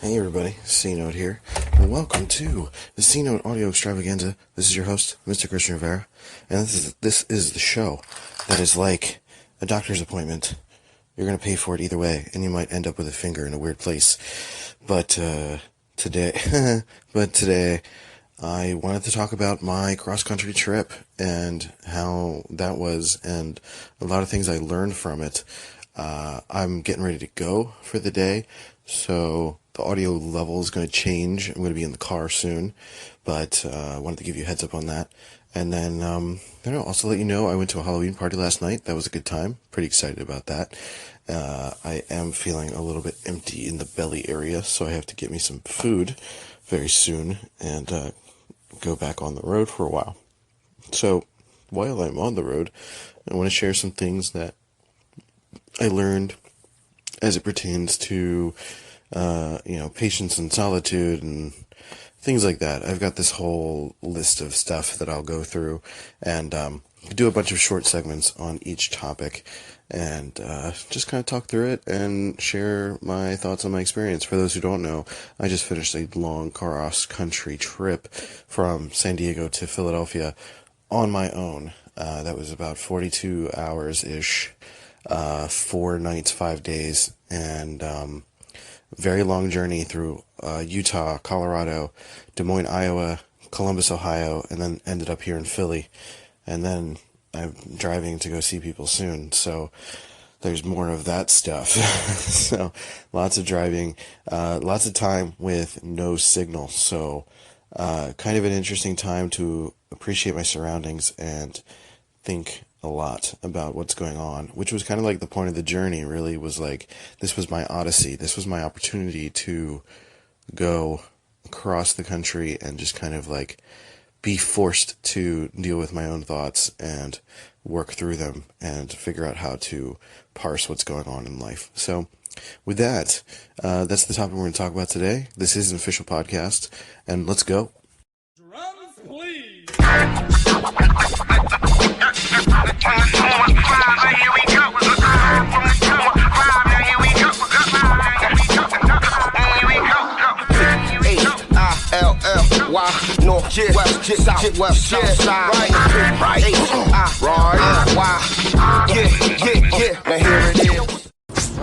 Hey everybody, CNOTE here, and welcome to the CNOTE Audio Extravaganza. This is your host, Mr. Christian Rivera, and this is the show that is like a doctor's appointment. You're going to pay for it either way, and you might end up with a finger in a weird place. But today, I wanted to talk about my cross-country trip and how that was, and a lot of things I learned from it. I'm getting ready to go for the day, so the audio level is going to change. I'm going to be in the car soon, but I wanted to give you a heads up on that. And then, also let you know I went to a Halloween party last night. That was a good time. Pretty excited about that. I am feeling a little bit empty in the belly area, so I have to get me some food very soon and go back on the road for a while. So, while I'm on the road, I want to share some things that I learned as it pertains to patience and solitude and things like that. I've got this whole list of stuff that I'll go through and do a bunch of short segments on each topic and just kind of talk through it and share my thoughts on my experience. For those who don't know, I just finished a long cross-country trip from San Diego to Philadelphia on my own. That was about 42 hours-ish, 4 nights, 5 days, and very long journey through Utah, Colorado, Des Moines, Iowa, Columbus, Ohio, and then ended up here in Philly. And then I'm driving to go see people soon, so there's more of that stuff. So lots of driving, lots of time with no signal. So kind of an interesting time to appreciate my surroundings and think a lot about what's going on, which was kind of like the point of the journey. Really was like, this was my odyssey. This was my opportunity to go across the country and just kind of like be forced to deal with my own thoughts and work through them and figure out how to parse what's going on in life. So with that, that's the topic we're going to talk about today. This is an official podcast, and let's go. Drums, please.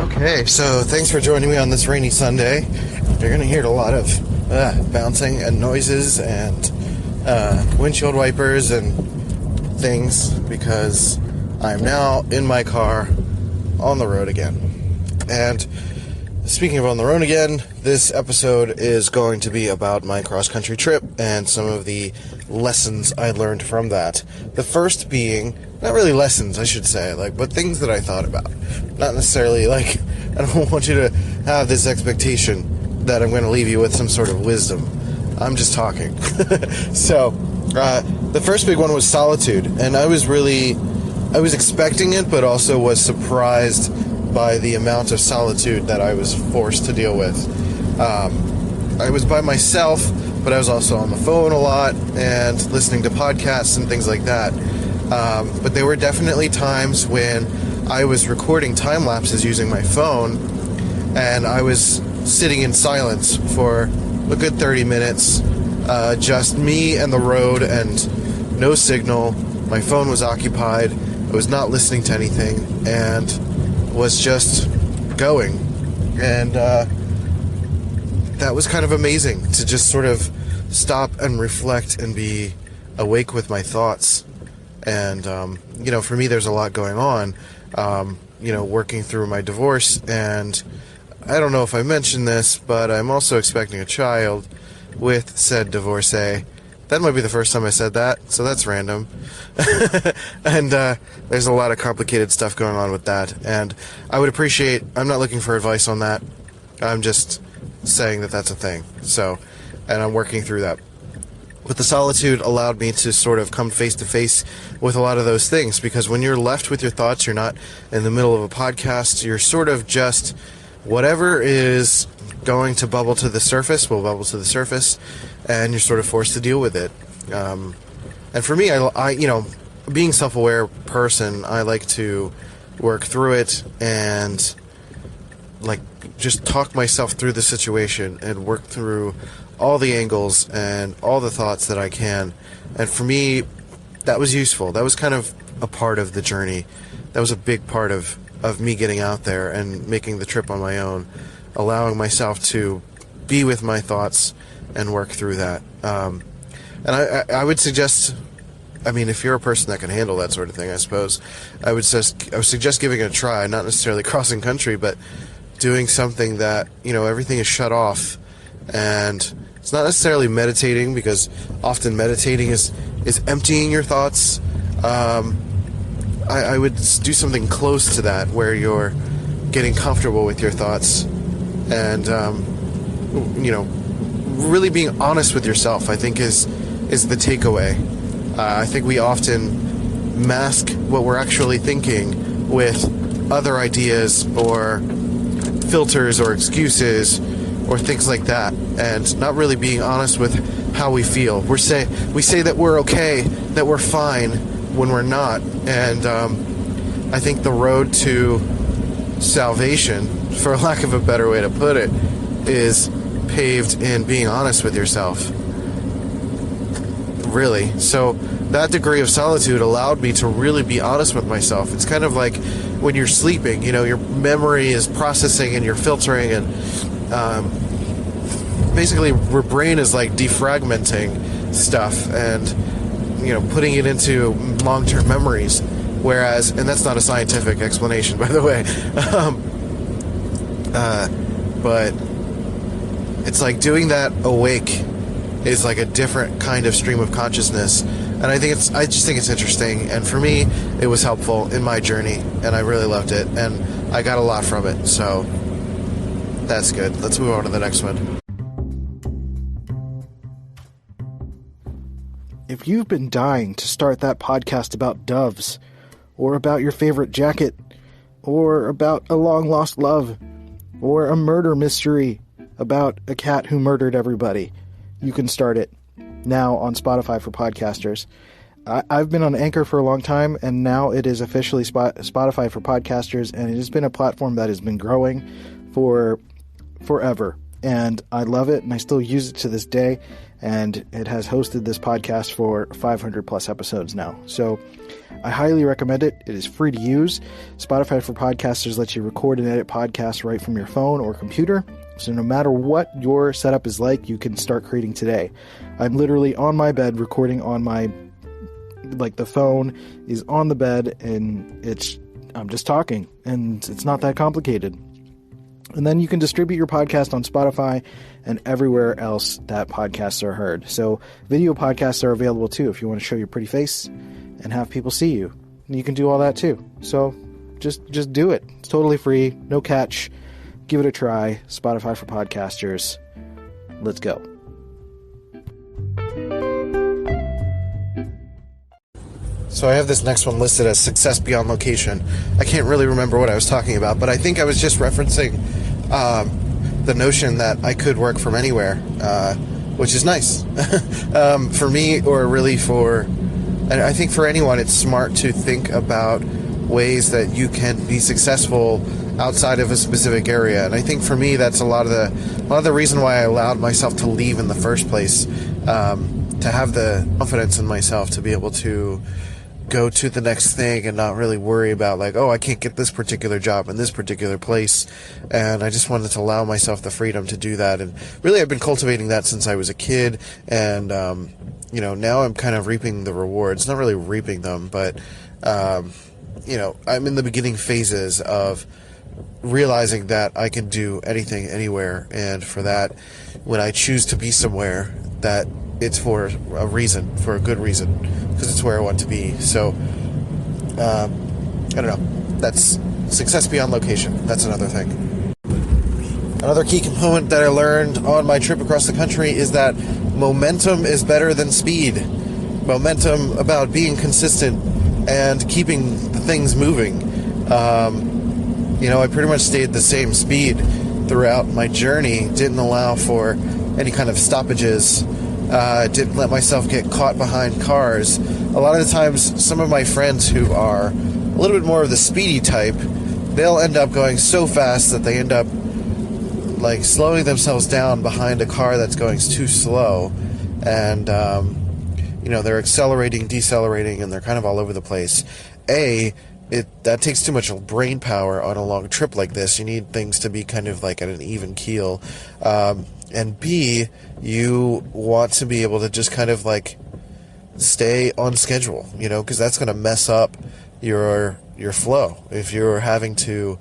Okay, so thanks for joining me on this rainy Sunday. You're going to hear a lot of bouncing and noises and windshield wipers and things because I'm now in my car on the road again. And speaking of on the road again, this episode is going to be about my cross-country trip and some of the lessons I learned from that. The first being, not really lessons, I should say, but things that I thought about. Not necessarily, I don't want you to have this expectation that I'm going to leave you with some sort of wisdom. I'm just talking. So, the first big one was solitude, and I was expecting it, but also was surprised by the amount of solitude that I was forced to deal with. I was by myself, but I was also on the phone a lot and listening to podcasts and things like that. But there were definitely times when I was recording time lapses using my phone, and I was sitting in silence for a good 30 minutes, just me and the road and no signal. My phone was occupied. I was not listening to anything and was just going. And that was kind of amazing to just sort of stop and reflect and be awake with my thoughts. And, for me, there's a lot going on, working through my divorce. And I don't know if I mentioned this, but I'm also expecting a child with said divorcee. That might be the first time I said that, so that's random. And there's a lot of complicated stuff going on with that. And I would appreciate, I'm not looking for advice on that. I'm just saying that that's a thing. So, and I'm working through that. But the solitude allowed me to sort of come face to face with a lot of those things, because when you're left with your thoughts, you're not in the middle of a podcast, you're sort of just whatever is going to bubble to the surface will bubble to the surface, and you're sort of forced to deal with it. And for me, I being self-aware person, I like to work through it and like just talk myself through the situation and work through all the angles and all the thoughts that I can. And for me, that was useful. That was kind of a part of the journey. That was a big part of me getting out there and making the trip on my own, allowing myself to be with my thoughts and work through that. And I would suggest, I mean, if you're a person that can handle that sort of thing, I suppose, I would suggest giving it a try, not necessarily crossing country, but doing something that, you know, everything is shut off. And it's not necessarily meditating, because often meditating is emptying your thoughts. I would do something close to that, where you're getting comfortable with your thoughts and, you know, really being honest with yourself, I think is the takeaway. I think we often mask what we're actually thinking with other ideas or filters or excuses or things like that, and not really being honest with how we feel. We say that we're okay, that we're fine, when we're not. And I think the road to salvation, for lack of a better way to put it, is paved in being honest with yourself. Really. So that degree of solitude allowed me to really be honest with myself. It's kind of like when you're sleeping, you know, your memory is processing and you're filtering, and basically your brain is like defragmenting stuff and, you know, putting it into long-term memories. Whereas, and that's not a scientific explanation, by the way, but it's like doing that awake is like a different kind of stream of consciousness. And I just think it's interesting. And for me, it was helpful in my journey, and I really loved it, and I got a lot from it. So that's good. Let's move on to the next one. If you've been dying to start that podcast about doves, or about your favorite jacket, or about a long-lost love, or a murder mystery about a cat who murdered everybody, you can start it now on Spotify for podcasters. I've been on Anchor for a long time, and now it is officially Spotify for podcasters, and it has been a platform that has been growing for forever. And I love it, and I still use it to this day, and it has hosted this podcast for 500 plus episodes now. So I highly recommend it. It is free to use. Spotify for podcasters lets you record and edit podcasts right from your phone or computer. So no matter what your setup is like, you can start creating today. I'm literally on my bed recording on my, like, the phone is on the bed, and I'm just talking, and it's not that complicated. And then you can distribute your podcast on Spotify and everywhere else that podcasts are heard. So video podcasts are available too if you want to show your pretty face and have people see you. And you can do all that too. So just do it. It's totally free, no catch. Give it a try. Spotify for podcasters. Let's go. So I have this next one listed as success beyond location. I can't really remember what I was talking about, but I think I was just referencing the notion that I could work from anywhere, which is nice. For me, or really and I think for anyone, it's smart to think about ways that you can be successful outside of a specific area. And I think for me, that's a lot of the reason why I allowed myself to leave in the first place, to have the confidence in myself to be able to go to the next thing and not really worry about, like, oh, I can't get this particular job in this particular place. And I just wanted to allow myself the freedom to do that. And really, I've been cultivating that since I was a kid. And, you know, now I'm kind of reaping the rewards, not really reaping them, but, you know, I'm in the beginning phases of realizing that I can do anything, anywhere. And for that, when I choose to be somewhere, that it's for a reason, for a good reason, because it's where I want to be. So, I don't know. That's success beyond location. That's another thing. Another key component that I learned on my trip across the country is that momentum is better than speed. Momentum about being consistent and keeping the things moving. You know, I pretty much stayed the same speed throughout my journey. Didn't allow for any kind of stoppages. Didn't let myself get caught behind cars. A lot of the times, some of my friends who are a little bit more of the speedy type, they'll end up going so fast that they end up like slowing themselves down behind a car that's going too slow, and they're accelerating, decelerating, and they're kind of all over the place. That takes too much brain power on a long trip like this. You need things to be kind of like at an even keel. And B, you want to be able to just kind of like stay on schedule, because that's going to mess up your flow. If you're having to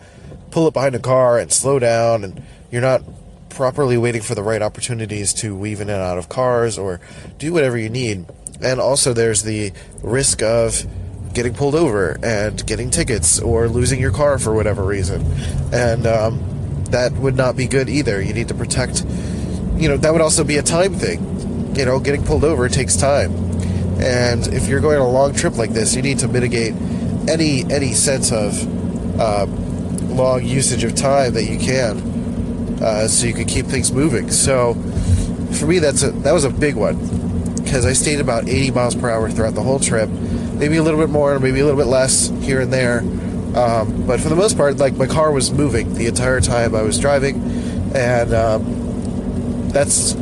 pull up behind a car and slow down, and you're not properly waiting for the right opportunities to weave in and out of cars or do whatever you need. And also there's the risk of getting pulled over and getting tickets or losing your car for whatever reason. And that would not be good either. You need to protect, that would also be a time thing. Getting pulled over takes time. And if you're going on a long trip like this, you need to mitigate any sense of long usage of time that you can, so you can keep things moving. So for me, that was a big one, because I stayed about 80 miles per hour throughout the whole trip. Maybe a little bit more, maybe a little bit less here and there. But for the most part, like, my car was moving the entire time I was driving, and that's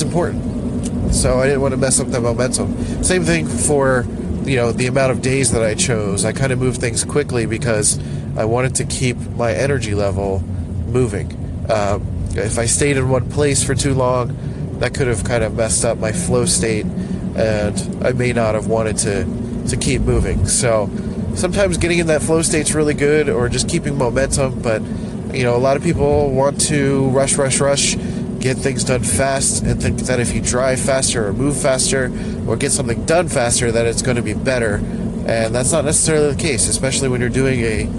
important. So I didn't want to mess up the momentum. Same thing for, the amount of days that I chose. I kind of moved things quickly because I wanted to keep my energy level moving. If I stayed in one place for too long, that could have kind of messed up my flow state, and I may not have wanted to keep moving. So sometimes getting in that flow state's really good, or just keeping momentum. But a lot of people want to rush, get things done fast, and think that if you drive faster or move faster or get something done faster, that it's going to be better. And that's not necessarily the case, especially when you're doing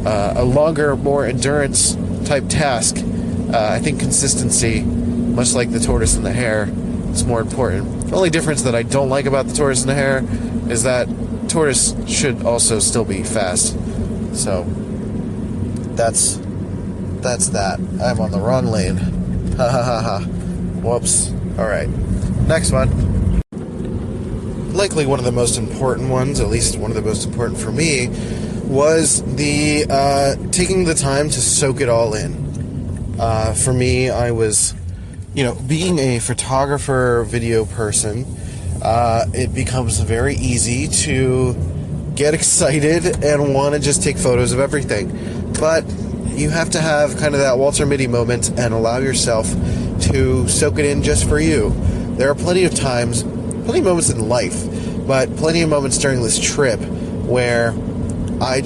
a longer, more endurance type task. I think consistency, much like the tortoise and the hare, is more important. The only difference that I don't like about the tortoise and the hare is that tortoise should also still be fast. So that's that. I'm on the wrong lane. Ha ha ha ha. Whoops. Alright. Next one. Likely one of the most important ones, at least one of the most important for me, was the taking the time to soak it all in. For me, I was, being a photographer, video person, it becomes very easy to get excited and want to just take photos of everything. But you have to have kind of that Walter Mitty moment and allow yourself to soak it in just for you. There are plenty of moments in life, but plenty of moments during this trip where I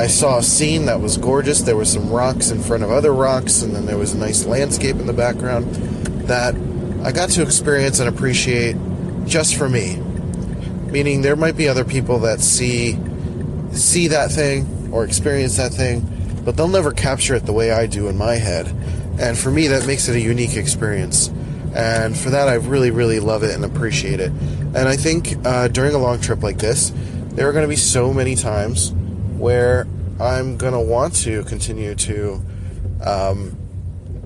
saw a scene that was gorgeous. There were some rocks in front of other rocks, and then there was a nice landscape in the background that I got to experience and appreciate just for me. Meaning there might be other people that see that thing or experience that thing, but they'll never capture it the way I do in my head. And for me, that makes it a unique experience. And for that, I really, really love it and appreciate it. And I think during a long trip like this, there are going to be so many times where I'm going to want to continue to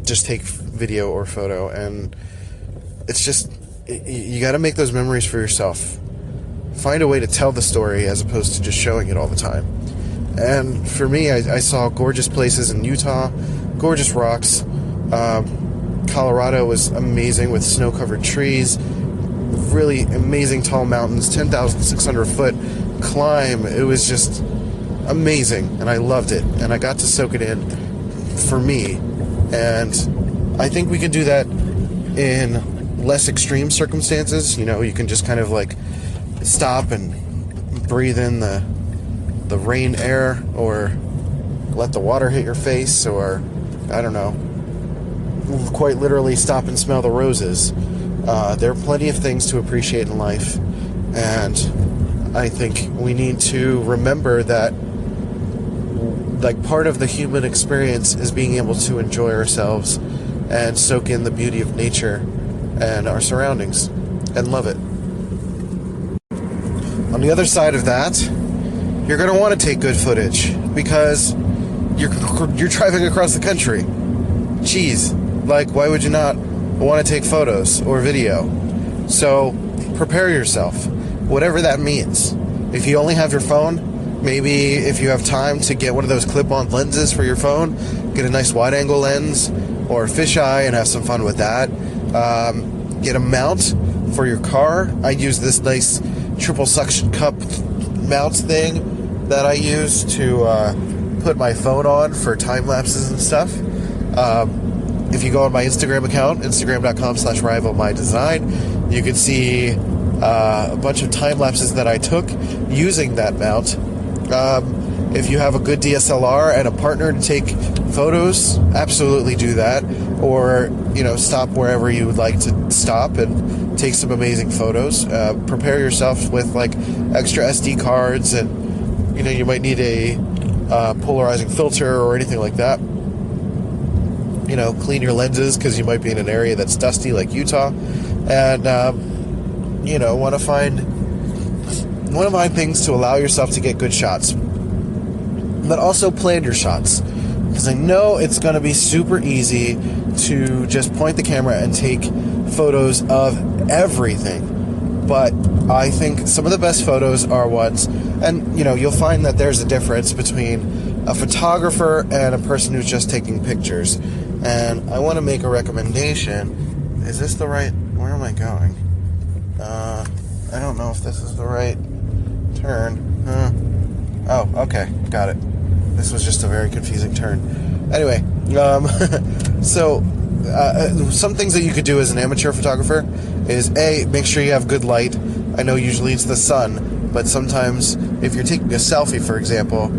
just take video or photo. And it's just, you got to make those memories for yourself. Find a way to tell the story as opposed to just showing it all the time. And for me, I saw gorgeous places in Utah, gorgeous rocks. Colorado was amazing with snow-covered trees, really amazing tall mountains, 10,600 foot climb. It was just amazing, and I loved it. And I got to soak it in for me. And I think we can do that in less extreme circumstances. You can just kind of like stop and breathe in the rain air, or let the water hit your face, or I don't know, quite literally stop and smell the roses. There are plenty of things to appreciate in life, and I think we need to remember that, like, part of the human experience is being able to enjoy ourselves and soak in the beauty of nature and our surroundings and love it. On the other side of that, you're going to want to take good footage because you're driving across the country. Jeez, like, why would you not want to take photos or video? So prepare yourself, whatever that means. If you only have your phone, Maybe if you have time to get one of those clip-on lenses for your phone, get a nice wide-angle lens or a fisheye and have some fun with that. Get a mount for your car. I use this nice triple suction cup mount thing that I use to put my phone on for time lapses and stuff. If you go on my Instagram account, instagram.com/rivalmydesign, you can see a bunch of time lapses that I took using that mount. If you have a good DSLR and a partner to take photos, absolutely do that. Or, stop wherever you would like to stop and take some amazing photos. Prepare yourself with extra SD cards, and you might need a polarizing filter or anything like that. Clean your lenses because you might be in an area that's dusty like Utah, and want to find things to allow yourself to get good shots. But also plan your shots, because I know it's going to be super easy to just point the camera and take photos of everything. But I think some of the best photos are ones, and you'll find that there's a difference between a photographer and a person who's just taking pictures. And I want to make a recommendation. Is this the right? Where am I going? I don't know if this is the right turn. Oh, okay, got it. This was just a very confusing turn. Anyway, so some things that you could do as an amateur photographer is make sure you have good light. I know usually it's the sun, but sometimes if you're taking a selfie, for example,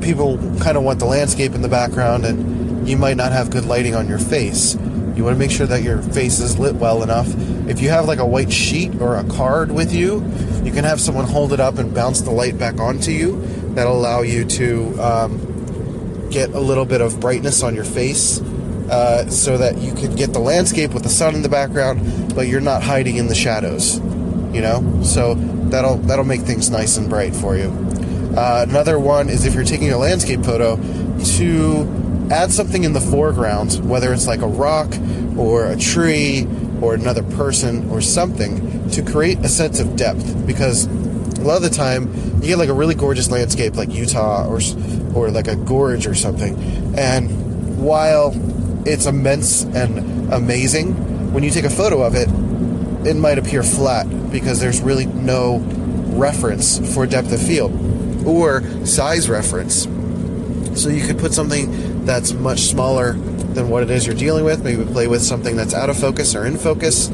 people kind of want the landscape in the background, and you might not have good lighting on your face. You want to make sure that your face is lit well enough. If you have a white sheet or a card with you, you can have someone hold it up and bounce the light back onto you. That'll allow you to get a little bit of brightness on your face, so that you can get the landscape with the sun in the background, but you're not hiding in the shadows. So that'll make things nice and bright for you. Another one is, if you're taking a landscape photo, to add something in the foreground, whether it's like a rock or a tree or another person or something, to create a sense of depth. Because a lot of the time you get a really gorgeous landscape like Utah or like a gorge or something, and while it's immense and amazing, when you take a photo of it, it might appear flat because there's really no reference for depth of field or size reference. So you could put something that's much smaller than what it is you're dealing with. Maybe play with something that's out of focus or in focus,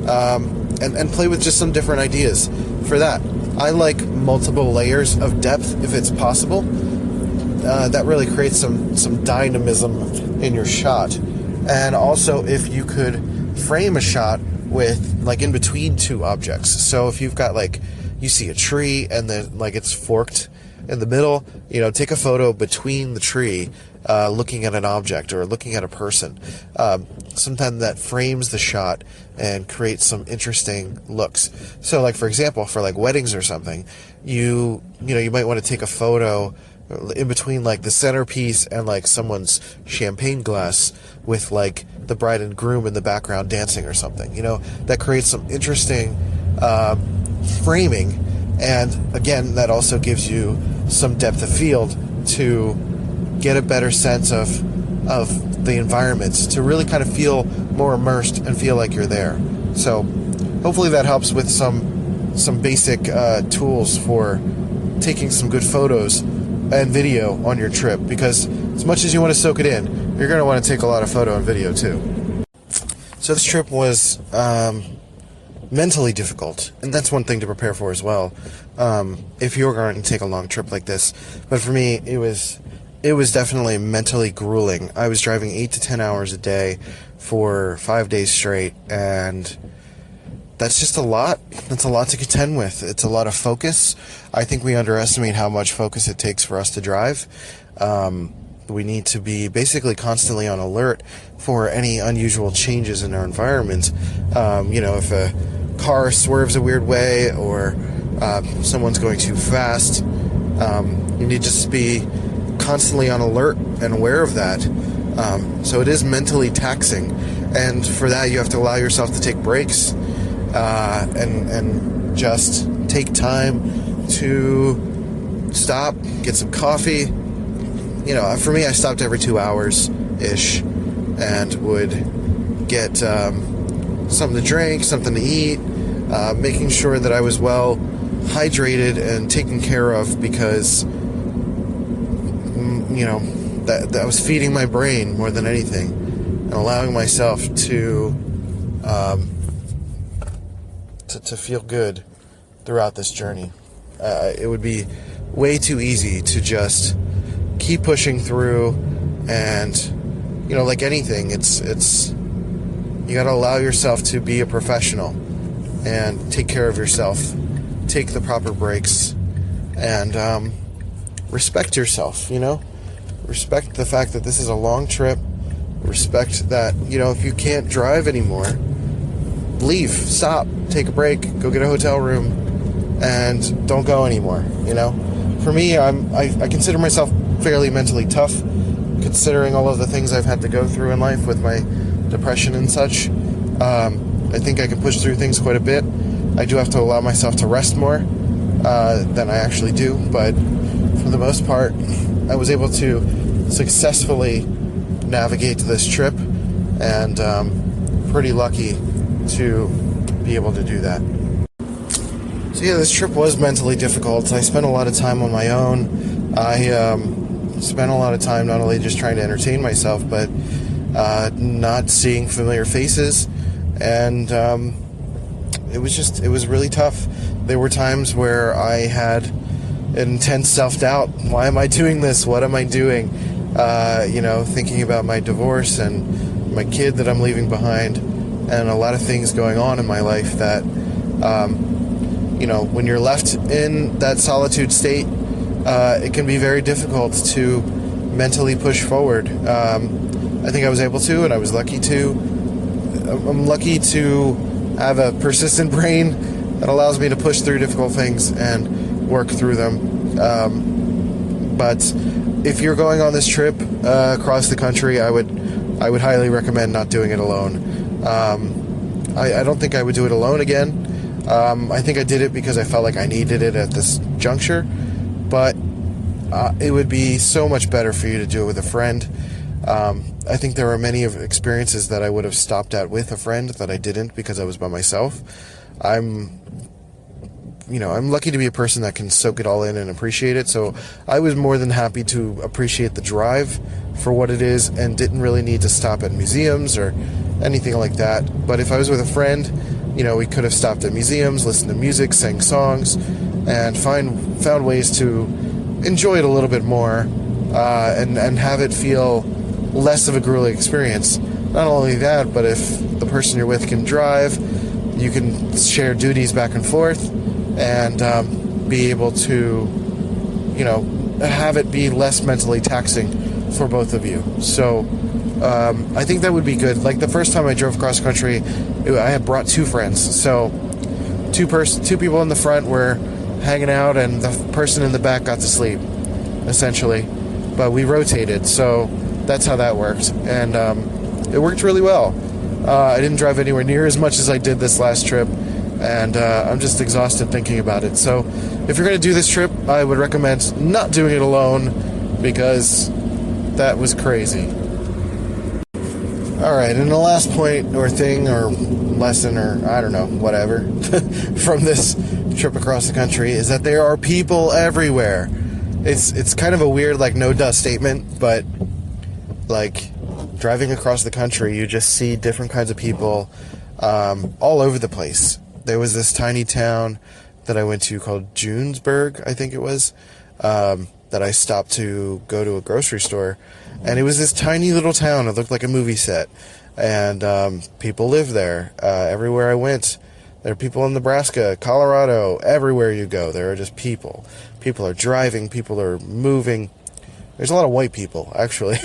and play with just some different ideas for that. I like multiple layers of depth if it's possible. That really creates some dynamism in your shot. And also, if you could frame a shot with in between two objects. So if you've got you see a tree and then it's forked in the middle, take a photo between the tree, looking at an object or looking at a person. Sometimes that frames the shot and creates some interesting looks. So for example, for weddings or something, you might want to take a photo in between the centerpiece and someone's champagne glass with the bride and groom in the background dancing or something. That creates some interesting framing, and again, that also gives you some depth of field to get a better sense of the environment, to really kind of feel more immersed and feel like you're there. So hopefully that helps with some basic tools for taking some good photos and video on your trip, because as much as you want to soak it in, you're going to want to take a lot of photo and video too. So this trip was mentally difficult, and that's one thing to prepare for as well, if you're going to take a long trip like this. But for me, it was definitely mentally grueling. I was driving 8 to 10 hours a day for 5 days straight, and that's just a lot. That's a lot to contend with. It's a lot of focus. I think we underestimate how much focus it takes for us to drive. We need to be basically constantly on alert for any unusual changes in our environment. If a car swerves a weird way or someone's going too fast, you need to just be constantly on alert and aware of that. So it is mentally taxing, and for that you have to allow yourself to take breaks and just take time to stop, get some coffee. You know, for me, I stopped every 2 hours-ish and would get something to drink, something to eat, making sure that I was well hydrated and taken care of, because, you know, that was feeding my brain more than anything, and allowing myself to feel good throughout this journey. It would be way too easy to just keep pushing through, and, you know, like anything, it's you got to allow yourself to be a professional and take care of yourself, take the proper breaks, and respect yourself, you know? Respect the fact that this is a long trip. Respect that, you know, if you can't drive anymore, leave, stop, take a break, go get a hotel room, and don't go anymore, you know? For me, I consider myself fairly mentally tough, considering all of the things I've had to go through in life with my depression and such. I think I can push through things quite a bit. I do have to allow myself to rest more than I actually do, but for the most part, I was able to successfully navigate this trip, and pretty lucky to be able to do that. So yeah, this trip was mentally difficult. I spent a lot of time on my own. I spent a lot of time not only just trying to entertain myself, but not seeing familiar faces, and it was really tough. There were times where I had intense self-doubt. Why am I doing this? What am I doing? You know, thinking about my divorce and my kid that I'm leaving behind, and a lot of things going on in my life that, you know, when you're left in that solitude state, it can be very difficult to mentally push forward. I think I was able to, and I was lucky to. I'm lucky to have a persistent brain that allows me to push through difficult things and work through them. But if you're going on this trip across the country, I would highly recommend not doing it alone. I don't think I would do it alone again. I think I did it because I felt like I needed it at this juncture, but it would be so much better for you to do it with a friend. I think there are many experiences that I would have stopped at with a friend that I didn't because I was by myself. I'm lucky to be a person that can soak it all in and appreciate it. So I was more than happy to appreciate the drive for what it is, and didn't really need to stop at museums or anything like that. But if I was with a friend, you know, we could have stopped at museums, listened to music, sang songs, and found ways to enjoy it a little bit more, and have it feel less of a grueling experience. Not only that, but if the person you're with can drive, you can share duties back and forth, and be able to, you know, have it be less mentally taxing for both of you. So I think that would be good. Like the first time I drove cross country, I had brought two friends. So two people in the front were hanging out, and the person in the back got to sleep, essentially. But we rotated, so that's how that worked, and it worked really well. I didn't drive anywhere near as much as I did this last trip, and I'm just exhausted thinking about it. So if you're going to do this trip, I would recommend not doing it alone, because that was crazy. Alright, and the last point or thing or lesson or I don't know, whatever, from this trip across the country is that there are people everywhere. It's kind of a weird, like, no-duh statement, but, like, driving across the country, you just see different kinds of people all over the place. There was this tiny town that I went to called Junesburg, I think it was, that I stopped to go to a grocery store, and it was this tiny little town. It looked like a movie set, and people lived there. Everywhere I went, there are people in Nebraska, Colorado, everywhere you go, there are just people. People are driving, people are moving. There's a lot of white people, actually.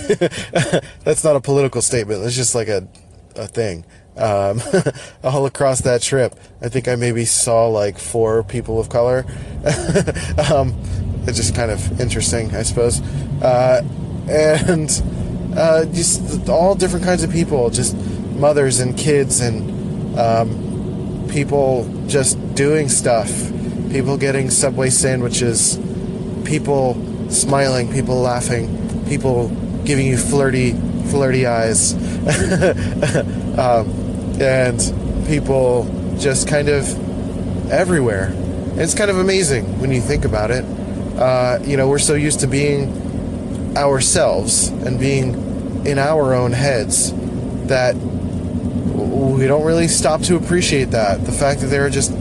That's not a political statement, it's just like a thing. All across that trip, I think I maybe saw like 4 people of color. It's just kind of interesting, I suppose. And just all different kinds of people, just mothers and kids and people just doing stuff people getting Subway sandwiches, people smiling, people laughing, people giving you flirty eyes, and people just kind of everywhere. And it's kind of amazing when you think about it. We're so used to being ourselves and being in our own heads that we don't really stop to appreciate that. The fact that there are just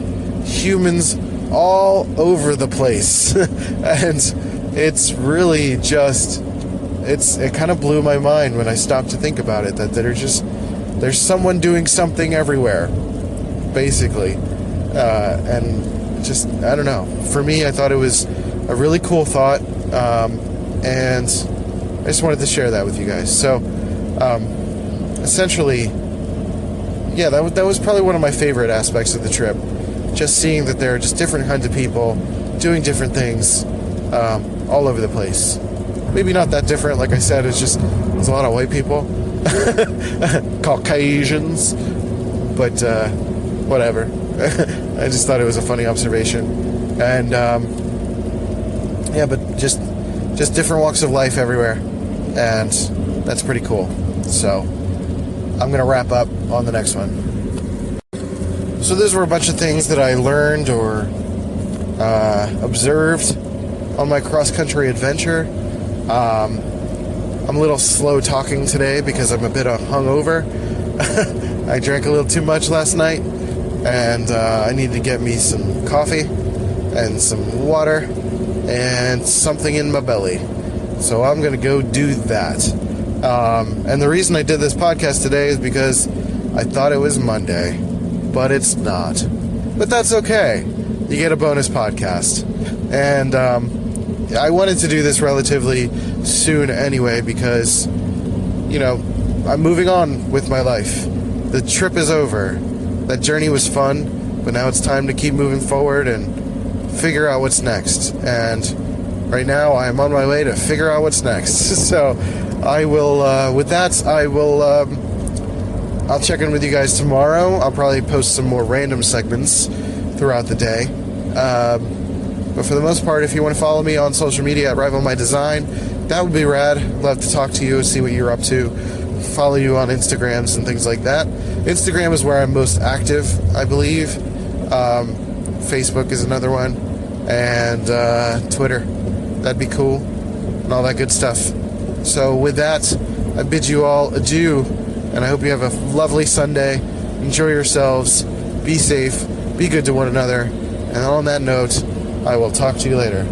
humans all over the place. And it's really just, it kind of blew my mind when I stopped to think about it, that there's someone doing something everywhere, basically. And just, I don't know. For me, I thought it was a really cool thought. And I just wanted to share that with you guys. So, essentially, yeah, that was probably one of my favorite aspects of the trip. Just seeing that there are just different kinds of people doing different things all over the place. Maybe not that different, like I said, there's a lot of white people, Caucasians, but whatever. I just thought it was a funny observation. And but just different walks of life everywhere, and that's pretty cool. So I'm gonna wrap up on the next one. So those were a bunch of things that I learned or observed on my cross-country adventure. I'm a little slow talking today because I'm a bit hungover. I drank a little too much last night, and I need to get me some coffee and some water and something in my belly. So I'm going to go do that. And the reason I did this podcast today is because I thought it was Monday, but it's not. But that's okay. You get a bonus podcast. And I wanted to do this relatively soon anyway because, I'm moving on with my life. The trip is over. That journey was fun, but now it's time to keep moving forward and figure out what's next. And right now I'm on my way to figure out what's next. So I will, with that, I'll check in with you guys tomorrow. I'll probably post some more random segments throughout the day. But for the most part, if you want to follow me on social media at Rival My Design, that would be rad. I'd love to talk to you and see what you're up to. Follow you on Instagrams and things like that. Instagram is where I'm most active, I believe. Facebook is another one. And Twitter. That'd be cool. And all that good stuff. So with that, I bid you all adieu. And I hope you have a lovely Sunday. Enjoy yourselves. Be safe. Be good to one another. And on that note, I will talk to you later.